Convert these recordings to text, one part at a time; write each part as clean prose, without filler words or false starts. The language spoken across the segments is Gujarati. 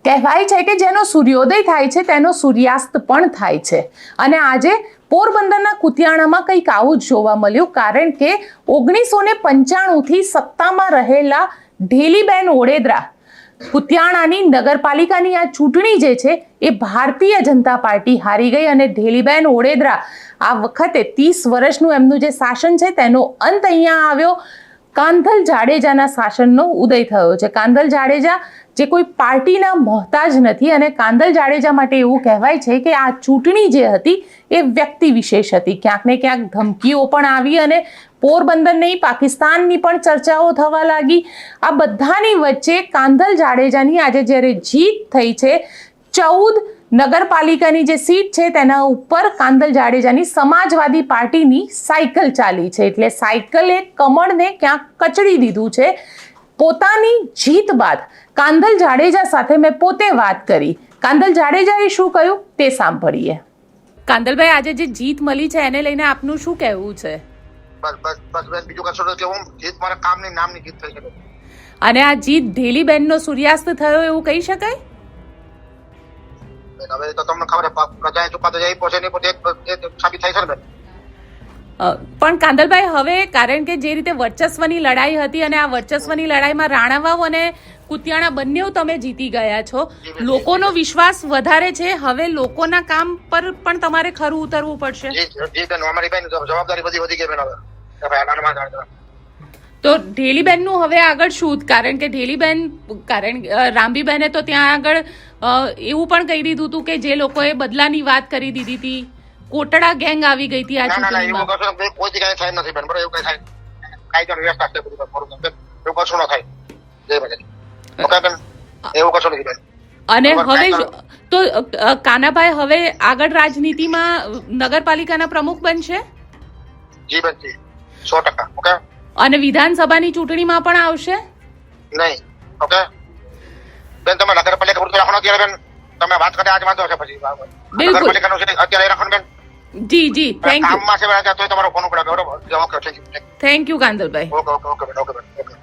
કહેવાય છે કે જેનો સૂર્યોદય થાય છે તેનો સૂર્યાસ્ત પણ થાય છે અને આજે પોરબંદરના કુતિયાણામાં કંઈક આવું જ જોવા મળ્યું, કારણ કે 1995થી સત્તામાં રહેલા ઢેલીબેન ઓડેદરા કુતિયાણાની નગરપાલિકાની આ ચૂંટણી જે છે એ ભારતીય જનતા પાર્ટી હારી ગઈ અને ઢેલીબેન ઓડેદરા આ વખતે 30 વર્ષનું એમનું જે શાસન છે તેનો અંત અહીંયા આવ્યો. કાંધલ જાડેજાના શાસનનો ઉદય થયો છે. કાંધલ જાડેજા જે કોઈ પાર્ટીના મોહતાજ નથી અને કાંધલ જાડેજા માટે એવું કહેવાય છે કે આ ચૂંટણી જે હતી એ વ્યક્તિ વિશેષ હતી. ક્યાંક ને ક્યાંક ધમકીઓ પણ આવી અને પોરબંદર નહીં પાકિસ્તાનની પણ ચર્ચાઓ થવા લાગી. આ બધાની વચ્ચે કાંધલ જાડેજાની આજે જ્યારે જીત થઈ છે, 14 નગરપાલિકાની જે સીટ છે તેના ઉપર કાંધલ જાડેજાની સમાજવાદી પાર્ટીની સાયકલ ચાલી છે. એટલે સાયકલે કમળને ક્યાંક કચડી દીધું છે. પોતાની જીત બાદ કાંધલ જાડેજા સાથે મેં પોતે વાત કરી. કાંધલ જાડેજાએ શું કહ્યું તે સાંભળીએ. કાંધલભાઈ, આજે જે જીત મળી છે એને લઈને આપનું શું કહેવું છે? બસ બીજું કશું નથી કહેવું. જીત મારા કામની નામની જીત થઈ છે. અને આ જીત ઢેલીબેનનો સૂર્યાસ્ત થયો એવું કહી શકાય? હવે તો તમને ખબર છે પ્રજાએ ચુકાદો જઈ પહોંચે નહીં પહોંચે એ સાબિત થાય છે ને. પણ કાંધલભાઈ, હવે કારણ કે જે રીતે વર્ચસ્વની લડાઈ હતી અને આ વર્ચસ્વની લડાઈમાં રાણાવાવ અને કુતિયાણા બંને તમે જીતી ગયા છો, લોકોનો વિશ્વાસ વધારે છે. હવે લોકોના કામ પર પણ તમારે ખરું ઉતરવું પડશે. જી બેન, અમારી બેન જવાબદારી બધી વધી ગઈ બેન. હવે તો ઢેલીબેનનું હવે આગળ શું? કારણ કે રામબીબેને તો ત્યાં આગળ એવું પણ કહી દીધું હતું કે જે લોકોએ બદલાની વાત કરી દીધી હતી, કોટડા ગેંગ આવી ગઈ હતી આ ચૂંટણીમાં. કોઈ જગ્યાએ થાય નથી બેન, બરાબર? એવું કઈ થાય કાયદાની વ્યવસ્થા છે બધું, એવું કશું ન થાય. જય માતાજી. ઓકે બેન, એવું કશું નથી બેન. અને હવે તો કાનાભાઈ હવે આગળ રાજનીતિમાં નગરપાલિકાના પ્રમુખ બનશે? જી બેન, જી 100%. ઓકે. અને વિધાનસભાની ચૂંટણીમાં પણ આવશે? નહીં. ઓકે બેન, તમે નગરપાલિકા પૂરતું રાખો અત્યારે બેન. તમે વાત કરે આજ વાંધો છે પછી નગરપાલિકાનું છે અત્યારે રાખો બેન. જી જી, થેન્ક યુ. કામમાં છે તો તમારો ફોન ઉપડે. બરોબર? ઓકે, થેન્ક યુ કાંધલભાઈ. ઓકે.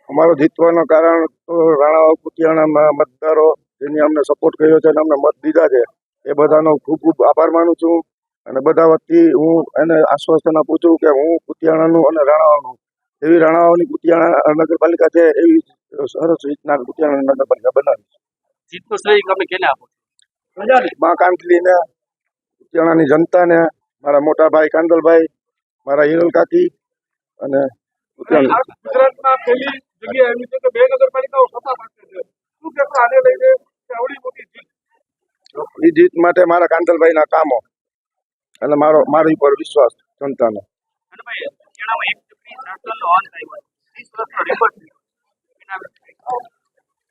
અમારો જીતવાનું કારણ તો રાણાવાવ કુતિયાણામાં મતદારો જેની અમને સપોર્ટ કર્યો છે અને અમને મત દીધા છે એ બધાનો ખૂબ ખૂબ આભાર માનું છું. અને બધા વતી હું એને આશ્વાસન આપું છું કે હું કુતિયાણાનું અને રાણાવાવનું એવી રાણાવાવની કુતિયાણા નગરપાલિકા છે એવી સરસ રીતના કુતિયાણા નગરપાલિકા બનાવીશ. જીતનો શ્રેય તમે કેને આપો? મા કાંઠલીને, કુતિયાણાની જનતાને, મારા મોટા ભાઈ કાંદલભાઈ, મારા હિરલ કાકી અને ગુજરાતમાં પહેલી જગ્યાએ આવી છે કે 2 નગરપાલિકાઓ સત્તા પાસે છે. શું કહેશો આને લઈને આવડી મોટી જીત? એ જીત માટે મારા કાંદલભાઈના કામો અને મારી ઉપર વિશ્વાસ જનતાનો.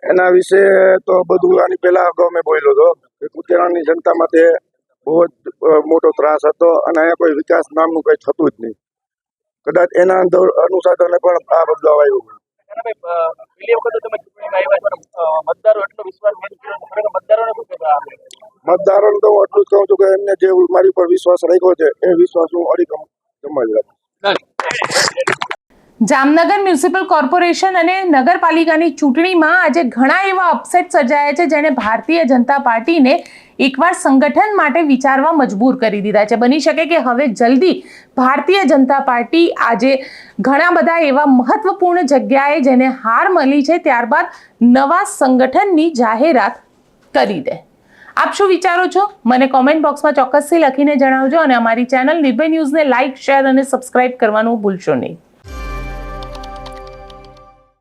એના વિશે તો બધું આની પહેલા અગાઉ મેં બોલ્યો હતો કે કુતિયાણાની જનતા માટે બહુ જ મોટો ત્રાસ હતો અને અહીંયા કોઈ વિકાસ નામનું કંઈ થતું જ નહીં. કદાચ એના અનુસાધને પણ આ બદલાવ આવ્યો. મતદારોને તો હું એટલું જ કહું છું કે એમને જે મારી ઉપર વિશ્વાસ રાખ્યો છે એ વિશ્વાસ હું અડીખમ જમાવી રાખું. જામનગર મ્યુનિસિપલ કોર્પોરેશન અને નગરપાલિકાની ચૂંટણીમાં આજે ઘણા એવા અપસેટ સર્જાયા છે જેને ભારતીય જનતા પાર્ટીને એકવાર સંગઠન માટે વિચારવા મજબૂર કરી દીધા છે. બની શકે કે હવે જલ્દી ભારતીય જનતા પાર્ટી આજે ઘણા બધા એવા મહત્વપૂર્ણ જગ્યાએ જેને હાર મળી છે ત્યારબાદ નવા સંગઠનની જાહેરાત કરી દે. આપ શું વિચારો છો? મને કોમેન્ટ બોક્સમાં ચોક્કસથી લખીને જણાવજો અને અમારી ચેનલ નિર્ભય ન્યૂઝને લાઇક, શેર અને સબસ્ક્રાઇબ કરવાનું ભૂલશો નહીં.